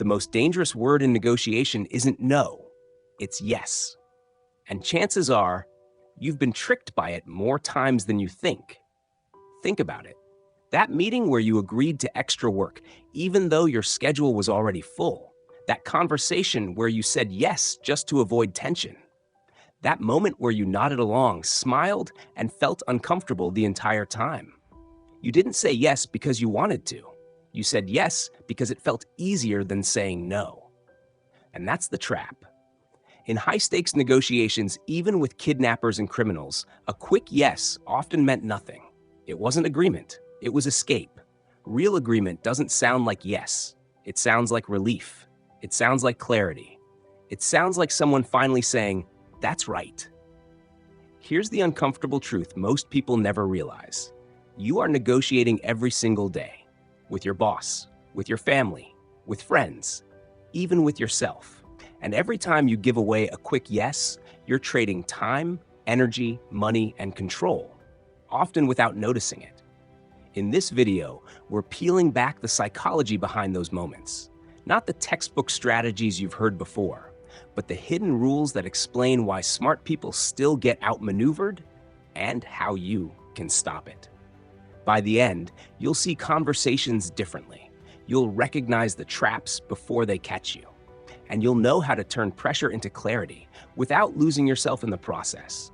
The most dangerous word in negotiation isn't no, it's yes. And chances are, you've been tricked by it more times than you think. Think about it. That meeting where you agreed to extra work, even though your schedule was already full. That conversation where you said yes just to avoid tension. That moment where you nodded along, smiled, and felt uncomfortable the entire time. You didn't say yes because you wanted to. You said yes because it felt easier than saying no. And that's the trap. In high-stakes negotiations, even with kidnappers and criminals, a quick yes often meant nothing. It wasn't agreement, it was escape. Real agreement doesn't sound like yes. It sounds like relief. It sounds like clarity. It sounds like someone finally saying, "That's right." Here's the uncomfortable truth most people never realize. You are negotiating every single day. With your boss, with your family, with friends, even with yourself. And every time you give away a quick yes, you're trading time, energy, money, and control, often without noticing it. In this video, we're peeling back the psychology behind those moments. Not the textbook strategies you've heard before, but the hidden rules that explain why smart people still get outmaneuvered and how you can stop it. By the end, you'll see conversations differently. You'll recognize the traps before they catch you. And you'll know how to turn pressure into clarity without losing yourself in the process.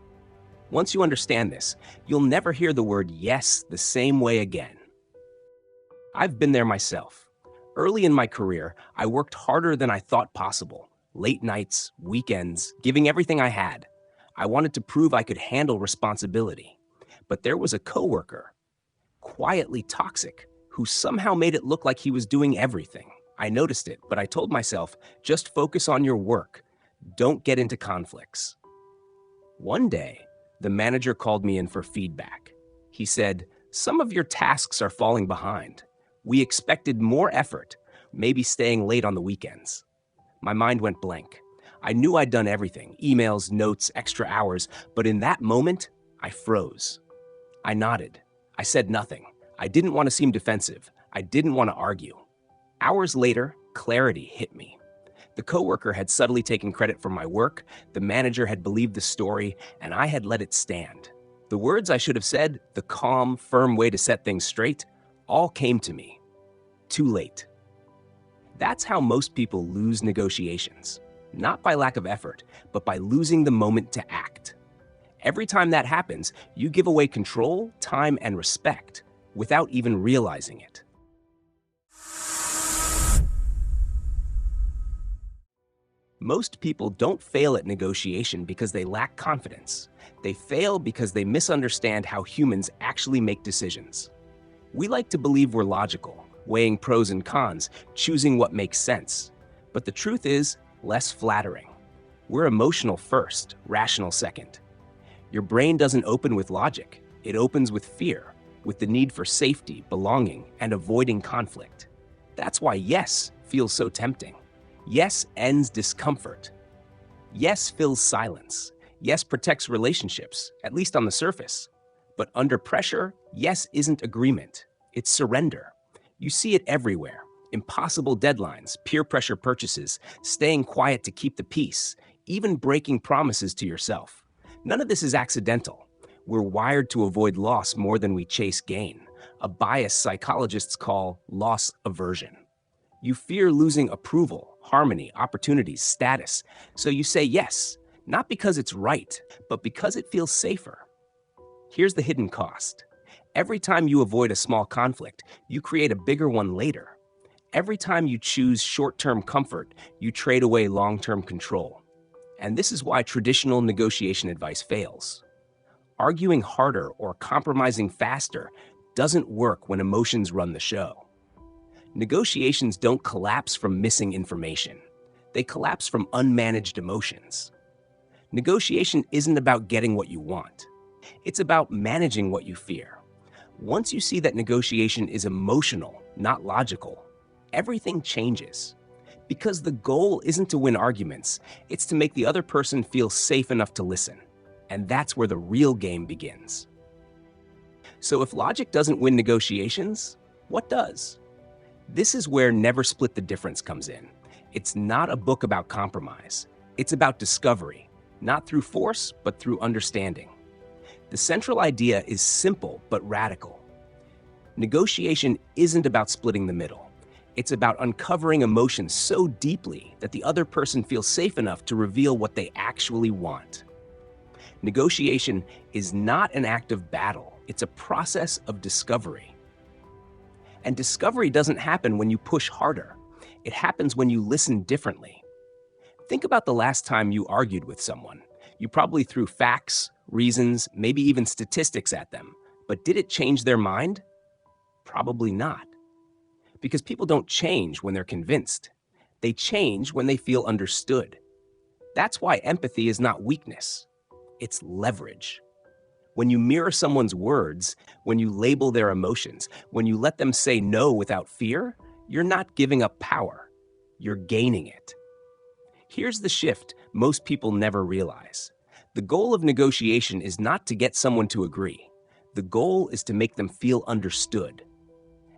Once you understand this, you'll never hear the word yes the same way again. I've been there myself. Early in my career, I worked harder than I thought possible. Late nights, weekends, giving everything I had. I wanted to prove I could handle responsibility. But there was a coworker, quietly toxic, who somehow made it look like he was doing everything. I noticed it, but I told myself, just focus on your work. Don't get into conflicts. One day, the manager called me in for feedback. He said, "Some of your tasks are falling behind. We expected more effort, maybe staying late on the weekends." My mind went blank. I knew I'd done everything, emails, notes, extra hours, but in that moment, I froze. I nodded. I said nothing. I didn't want to seem defensive. I didn't want to argue. Hours later, clarity hit me. The coworker had subtly taken credit for my work, the manager had believed the story, and I had let it stand. The words I should have said, the calm, firm way to set things straight, all came to me. Too late. That's how most people lose negotiations. Not by lack of effort, but by losing the moment to act. Every time that happens, you give away control, time, and respect without even realizing it. Most people don't fail at negotiation because they lack confidence. They fail because they misunderstand how humans actually make decisions. We like to believe we're logical, weighing pros and cons, choosing what makes sense. But the truth is less flattering. We're emotional first, rational second. Your brain doesn't open with logic. It opens with fear, with the need for safety, belonging, and avoiding conflict. That's why yes feels so tempting. Yes ends discomfort. Yes fills silence. Yes protects relationships, at least on the surface. But under pressure, yes isn't agreement. It's surrender. You see it everywhere. Impossible deadlines, peer pressure purchases, staying quiet to keep the peace, even breaking promises to yourself. None of this is accidental. We're wired to avoid loss more than we chase gain, a bias psychologists call loss aversion. You fear losing approval, harmony, opportunities, status, so you say yes, not because it's right, but because it feels safer. Here's the hidden cost. Every time you avoid a small conflict, you create a bigger one later. Every time you choose short-term comfort, you trade away long-term control. And this is why traditional negotiation advice fails. Arguing harder or compromising faster doesn't work when emotions run the show. Negotiations don't collapse from missing information. They collapse from unmanaged emotions. Negotiation isn't about getting what you want. It's about managing what you fear. Once you see that negotiation is emotional, not logical, everything changes. Because the goal isn't to win arguments, it's to make the other person feel safe enough to listen. And that's where the real game begins. So if logic doesn't win negotiations, what does? This is where Never Split the Difference comes in. It's not a book about compromise. It's about discovery, not through force, but through understanding. The central idea is simple but radical. Negotiation isn't about splitting the middle. It's about uncovering emotions so deeply that the other person feels safe enough to reveal what they actually want. Negotiation is not an act of battle. It's a process of discovery. And discovery doesn't happen when you push harder. It happens when you listen differently. Think about the last time you argued with someone. You probably threw facts, reasons, maybe even statistics at them. But did it change their mind? Probably not. Because people don't change when they're convinced. They change when they feel understood. That's why empathy is not weakness. It's leverage. When you mirror someone's words, when you label their emotions, when you let them say no without fear, you're not giving up power. You're gaining it. Here's the shift most people never realize. The goal of negotiation is not to get someone to agree. The goal is to make them feel understood.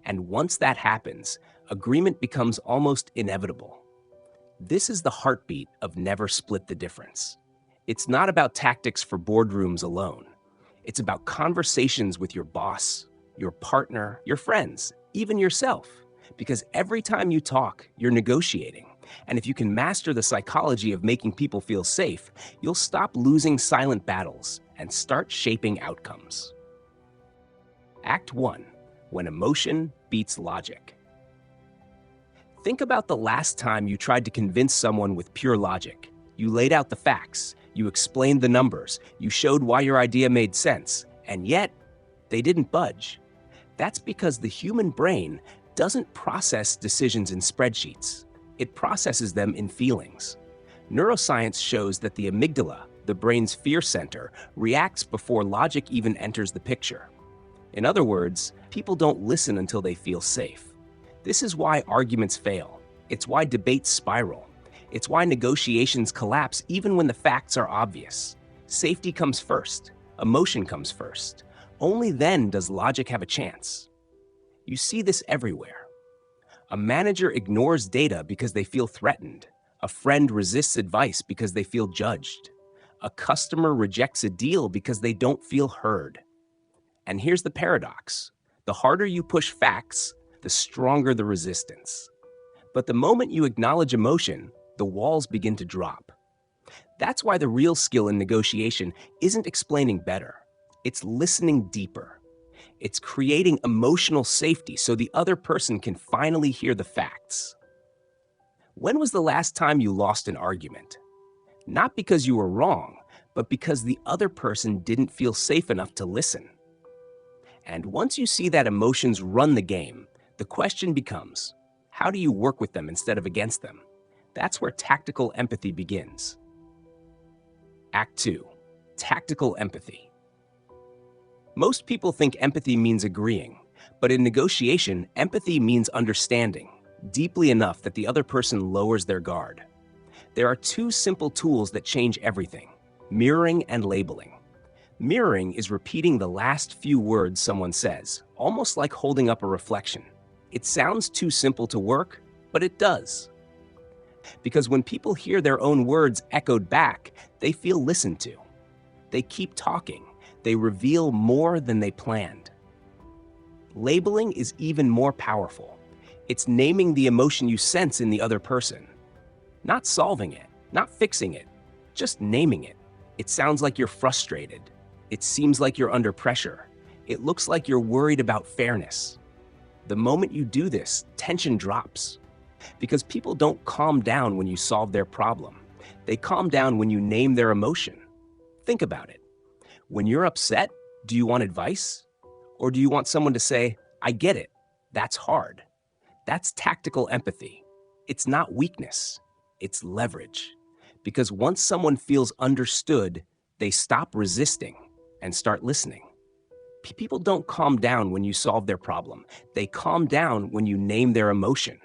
And once that happens, agreement becomes almost inevitable. This is the heartbeat of Never Split the Difference. It's not about tactics for boardrooms alone. It's about conversations with your boss, your partner, your friends, even yourself. Because every time you talk, you're negotiating. And if you can master the psychology of making people feel safe, you'll stop losing silent battles and start shaping outcomes. Act 1. When emotion beats logic. Think about the last time you tried to convince someone with pure logic. You laid out the facts, you explained the numbers, you showed why your idea made sense, and yet they didn't budge. That's because the human brain doesn't process decisions in spreadsheets. It processes them in feelings. Neuroscience shows that the amygdala, the brain's fear center, reacts before logic even enters the picture. In other words, people don't listen until they feel safe. This is why arguments fail. It's why debates spiral. It's why negotiations collapse even when the facts are obvious. Safety comes first. Emotion comes first. Only then does logic have a chance. You see this everywhere. A manager ignores data because they feel threatened. A friend resists advice because they feel judged. A customer rejects a deal because they don't feel heard. And here's the paradox. The harder you push facts, the stronger the resistance. But the moment you acknowledge emotion, the walls begin to drop. That's why the real skill in negotiation isn't explaining better. It's listening deeper. It's creating emotional safety so the other person can finally hear the facts. When was the last time you lost an argument? Not because you were wrong, but because the other person didn't feel safe enough to listen. And once you see that emotions run the game, the question becomes, how do you work with them instead of against them? That's where tactical empathy begins. Act 2. Tactical empathy. Most people think empathy means agreeing, but in negotiation, empathy means understanding, deeply enough that the other person lowers their guard. There are two simple tools that change everything: mirroring and labeling. Mirroring is repeating the last few words someone says, almost like holding up a reflection. It sounds too simple to work, but it does. Because when people hear their own words echoed back, they feel listened to. They keep talking. They reveal more than they planned. Labeling is even more powerful. It's naming the emotion you sense in the other person. Not solving it, not fixing it, just naming it. It sounds like you're frustrated. It seems like you're under pressure. It looks like you're worried about fairness. The moment you do this, tension drops. Because people don't calm down when you solve their problem. They calm down when you name their emotion. Think about it. When you're upset, do you want advice? Or do you want someone to say, I get it, that's hard? That's tactical empathy. It's not weakness, it's leverage. Because once someone feels understood, they stop resisting and start listening. People don't calm down when you solve their problem. They calm down when you name their emotion.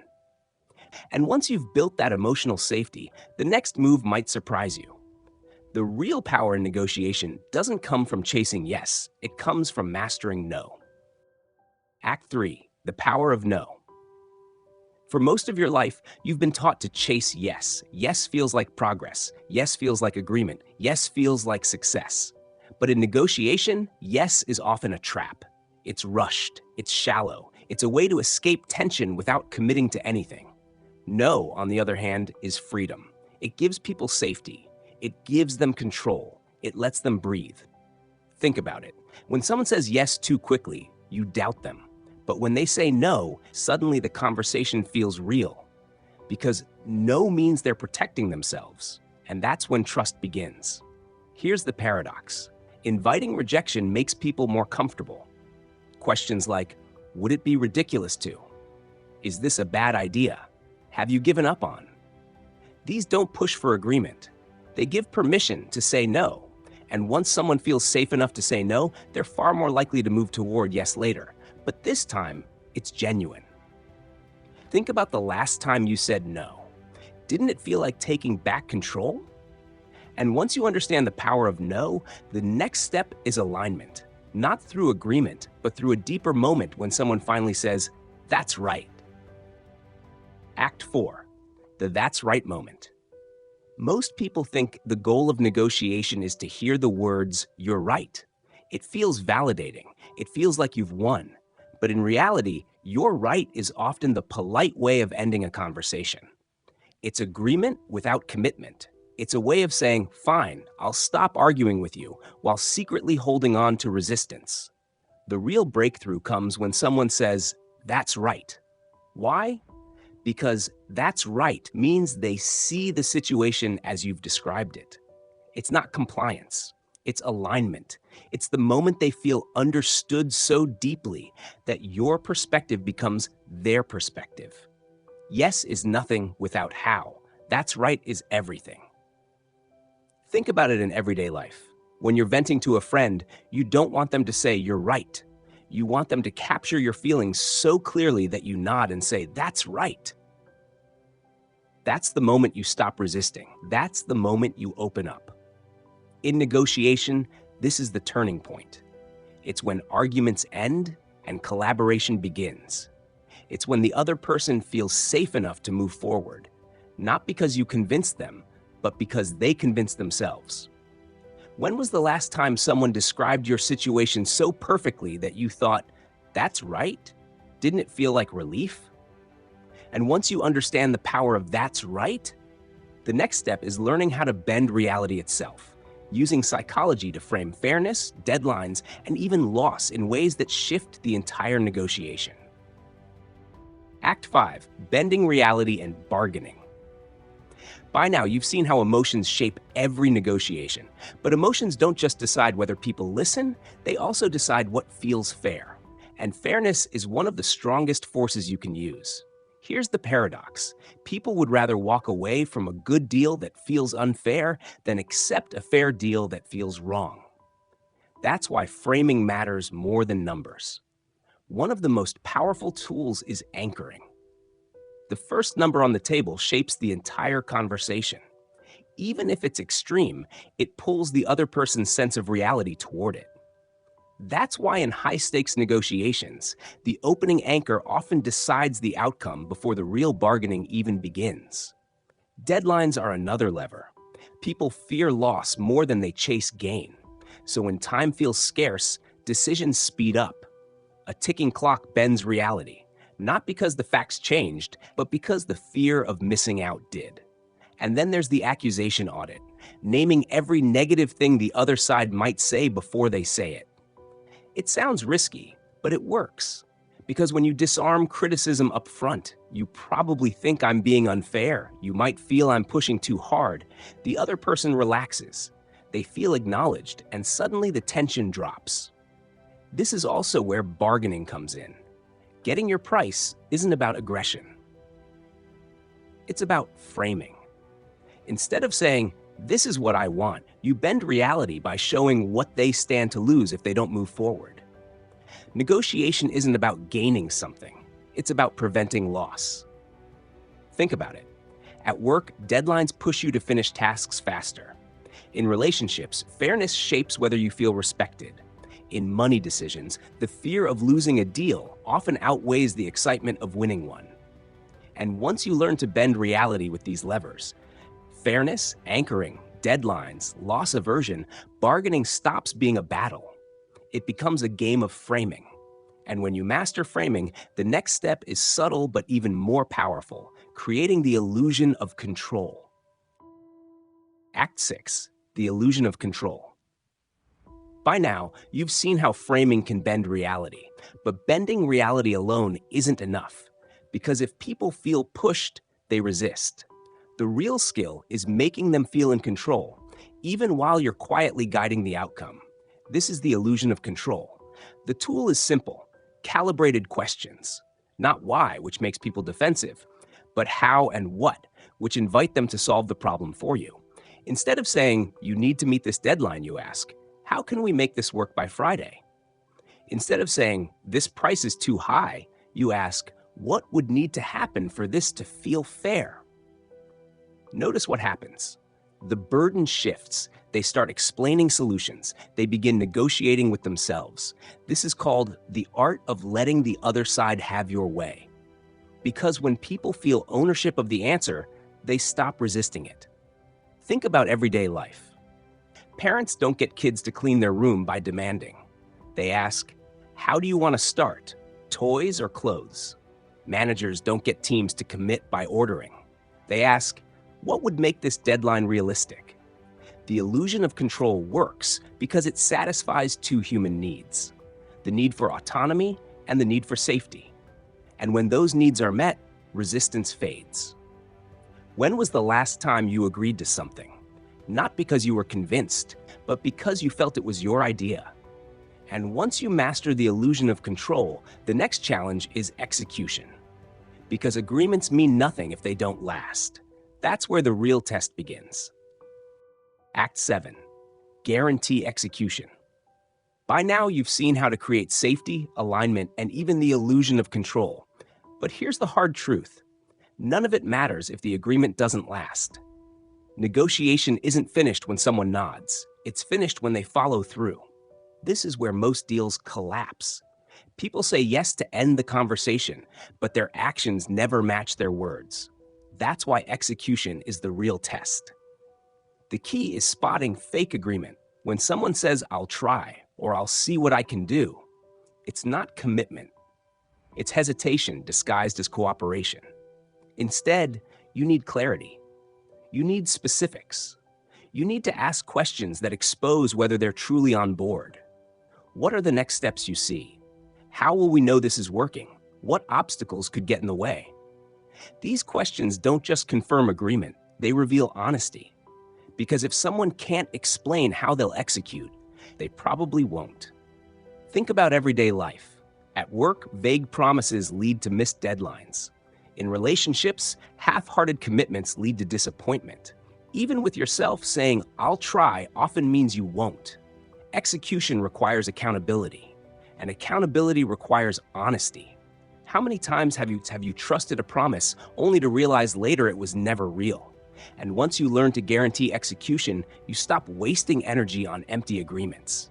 And once you've built that emotional safety, the next move might surprise you. The real power in negotiation doesn't come from chasing yes, it comes from mastering no. Act 3, the power of no. For most of your life, you've been taught to chase yes. Yes feels like progress. Yes feels like agreement. Yes feels like success. But in negotiation, yes is often a trap. It's rushed. It's shallow. It's a way to escape tension without committing to anything. No, on the other hand, is freedom. It gives people safety. It gives them control. It lets them breathe. Think about it. When someone says yes too quickly, you doubt them. But when they say no, suddenly the conversation feels real. Because no means they're protecting themselves. And that's when trust begins. Here's the paradox. Inviting rejection makes people more comfortable. Questions like, would it be ridiculous to? Is this a bad idea? Have you given up on? These don't push for agreement. They give permission to say no. And once someone feels safe enough to say no, they're far more likely to move toward yes later. But this time, it's genuine. Think about the last time you said no. Didn't it feel like taking back control? And once you understand the power of no, the next step is alignment. Not through agreement, but through a deeper moment when someone finally says, that's right. Act 4, the that's right moment. Most people think the goal of negotiation is to hear the words, you're right. It feels validating. It feels like you've won. But in reality, you're right is often the polite way of ending a conversation. It's agreement without commitment. It's a way of saying, fine, I'll stop arguing with you, while secretly holding on to resistance. The real breakthrough comes when someone says, that's right. Why? Because that's right means they see the situation as you've described it. It's not compliance. It's alignment. It's the moment they feel understood so deeply that your perspective becomes their perspective. Yes is nothing without how. That's right is everything. Think about it in everyday life. When you're venting to a friend, you don't want them to say you're right. You want them to capture your feelings so clearly that you nod and say, that's right. That's the moment you stop resisting. That's the moment you open up. In negotiation, this is the turning point. It's when arguments end and collaboration begins. It's when the other person feels safe enough to move forward, not because you convinced them, but because they convinced themselves. When was the last time someone described your situation so perfectly that you thought, that's right? Didn't it feel like relief? And once you understand the power of that's right, the next step is learning how to bend reality itself, using psychology to frame fairness, deadlines, and even loss in ways that shift the entire negotiation. Act 5, bending reality and bargaining. By now, you've seen how emotions shape every negotiation. But emotions don't just decide whether people listen, they also decide what feels fair. And fairness is one of the strongest forces you can use. Here's the paradox. People would rather walk away from a good deal that feels unfair than accept a fair deal that feels wrong. That's why framing matters more than numbers. One of the most powerful tools is anchoring. The first number on the table shapes the entire conversation. Even if it's extreme, it pulls the other person's sense of reality toward it. That's why in high-stakes negotiations, the opening anchor often decides the outcome before the real bargaining even begins. Deadlines are another lever. People fear loss more than they chase gain. So when time feels scarce, decisions speed up. A ticking clock bends reality, not because the facts changed, but because the fear of missing out did. And then there's the accusation audit, naming every negative thing the other side might say before they say it. It sounds risky, but it works. Because when you disarm criticism up front, you probably think I'm being unfair. You might feel I'm pushing too hard. The other person relaxes. They feel acknowledged, and suddenly the tension drops. This is also where bargaining comes in. Getting your price isn't about aggression. It's about framing. Instead of saying, this is what I want, you bend reality by showing what they stand to lose if they don't move forward. Negotiation isn't about gaining something. It's about preventing loss. Think about it. At work, deadlines push you to finish tasks faster. In relationships, fairness shapes whether you feel respected. In money decisions, the fear of losing a deal often outweighs the excitement of winning one. And once you learn to bend reality with these levers, fairness, anchoring, deadlines, loss aversion, bargaining stops being a battle. It becomes a game of framing. And when you master framing, the next step is subtle but even more powerful, creating the illusion of control. Act 6, the illusion of control. By now, you've seen how framing can bend reality, but bending reality alone isn't enough, because if people feel pushed, they resist. The real skill is making them feel in control, even while you're quietly guiding the outcome. This is the illusion of control. The tool is simple: calibrated questions. Not why, which makes people defensive, but how and what, which invite them to solve the problem for you. Instead of saying, "You need to meet this deadline," you ask, "How can we make this work by Friday?" Instead of saying, "This price is too high," you ask, "What would need to happen for this to feel fair?" Notice what happens. The burden shifts. They start explaining solutions. They begin negotiating with themselves. This is called the art of letting the other side have your way. Because when people feel ownership of the answer, they stop resisting it. Think about everyday life. Parents don't get kids to clean their room by demanding. They ask, "How do you want to start? Toys or clothes?" Managers don't get teams to commit by ordering. They ask, "What would make this deadline realistic?" The illusion of control works because it satisfies two human needs: the need for autonomy and the need for safety. And when those needs are met, resistance fades. When was the last time you agreed to something? Not because you were convinced, but because you felt it was your idea. And once you master the illusion of control, the next challenge is execution. Because agreements mean nothing if they don't last. That's where the real test begins. Act 7, guarantee execution. By now, you've seen how to create safety, alignment, and even the illusion of control. But here's the hard truth. None of it matters if the agreement doesn't last. Negotiation isn't finished when someone nods. It's finished when they follow through. This is where most deals collapse. People say yes to end the conversation, but their actions never match their words. That's why execution is the real test. The key is spotting fake agreement. When someone says, "I'll try," or "I'll see what I can do," it's not commitment. It's hesitation disguised as cooperation. Instead, you need clarity. You need specifics. You need to ask questions that expose whether they're truly on board. What are the next steps you see? How will we know this is working? What obstacles could get in the way? These questions don't just confirm agreement, they reveal honesty. Because if someone can't explain how they'll execute, they probably won't. Think about everyday life. At work, vague promises lead to missed deadlines. In relationships, half-hearted commitments lead to disappointment. Even with yourself, saying, "I'll try," often means you won't. Execution requires accountability, and accountability requires honesty. How many times have you trusted a promise only to realize later it was never real? And once you learn to guarantee execution, you stop wasting energy on empty agreements.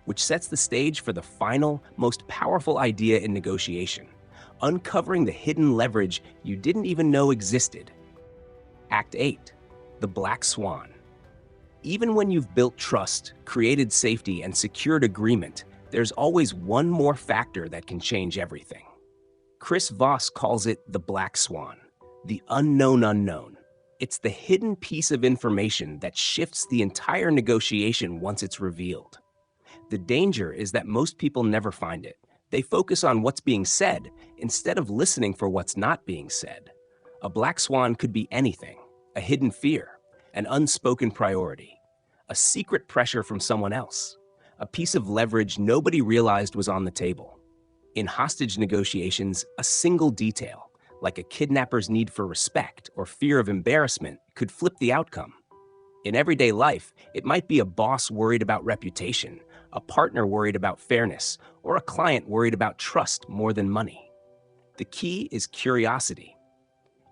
Which sets the stage for the final, most powerful idea in negotiation: uncovering the hidden leverage you didn't even know existed. Act 8, the Black Swan. Even when you've built trust, created safety, and secured agreement, there's always one more factor that can change everything. Chris Voss calls it the Black Swan, the unknown unknown. It's the hidden piece of information that shifts the entire negotiation once it's revealed. The danger is that most people never find it. They focus on what's being said instead of listening for what's not being said. A black swan could be anything: a hidden fear, an unspoken priority, a secret pressure from someone else, a piece of leverage nobody realized was on the table. In hostage negotiations, a single detail, like a kidnapper's need for respect or fear of embarrassment, could flip the outcome. In everyday life, it might be a boss worried about reputation, a partner worried about fairness, or a client worried about trust more than money. The key is curiosity.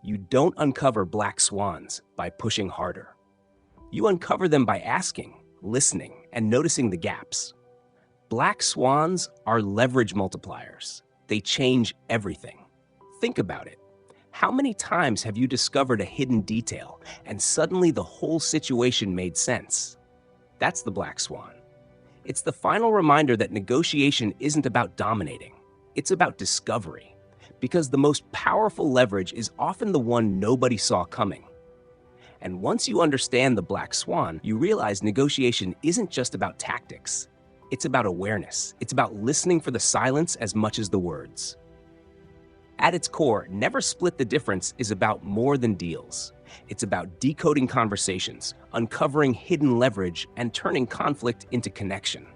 You don't uncover black swans by pushing harder. You uncover them by asking, listening, and noticing the gaps. Black swans are leverage multipliers. They change everything. Think about it. How many times have you discovered a hidden detail and suddenly the whole situation made sense? That's the Black Swan. It's the final reminder that negotiation isn't about dominating, it's about discovery. Because the most powerful leverage is often the one nobody saw coming. And once you understand the Black Swan, you realize negotiation isn't just about tactics. It's about awareness. It's about listening for the silence as much as the words. At its core, Never Split the Difference is about more than deals. It's about decoding conversations, uncovering hidden leverage, and turning conflict into connection.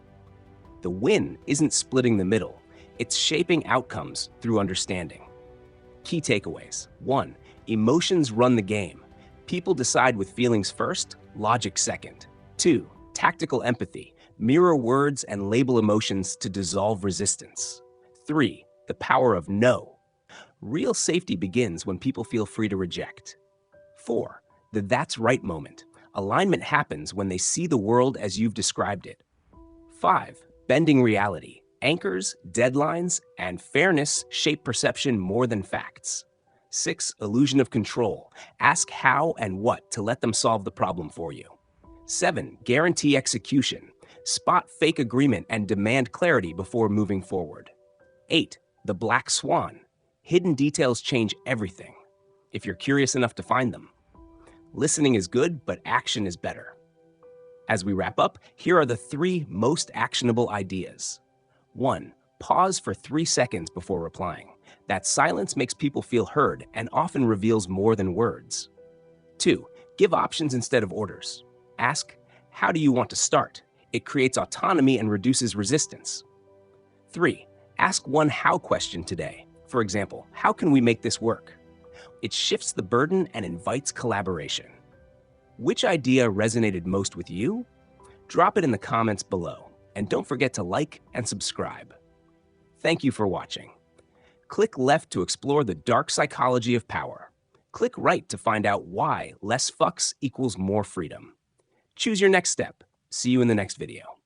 The win isn't splitting the middle. It's shaping outcomes through understanding. Key takeaways. 1. Emotions run the game. People decide with feelings first, logic second. 2. Tactical empathy. Mirror words and label emotions to dissolve resistance. 3. The power of no. Real safety begins when people feel free to reject. 4. The that's right moment. Alignment happens when they see the world as you've described it. 5. Bending reality. Anchors, deadlines, and fairness shape perception more than facts. 6. Illusion of control. Ask how and what to let them solve the problem for you. 7. Guarantee execution. Spot fake agreement and demand clarity before moving forward. 8. The Black Swan. Hidden details change everything, if you're curious enough to find them. Listening is good, but action is better. As we wrap up, here are the 3 most actionable ideas. 1. Pause for 3 seconds before replying. That silence makes people feel heard and often reveals more than words. 2. Give options instead of orders. Ask, how do you want to start? It creates autonomy and reduces resistance. 3. Ask one how question today. For example, how can we make this work? It shifts the burden and invites collaboration. Which idea resonated most with you? Drop it in the comments below, and don't forget to like and subscribe. Thank you for watching. Click left to explore the dark psychology of power. Click right to find out why less fucks equals more freedom. Choose your next step. See you in the next video.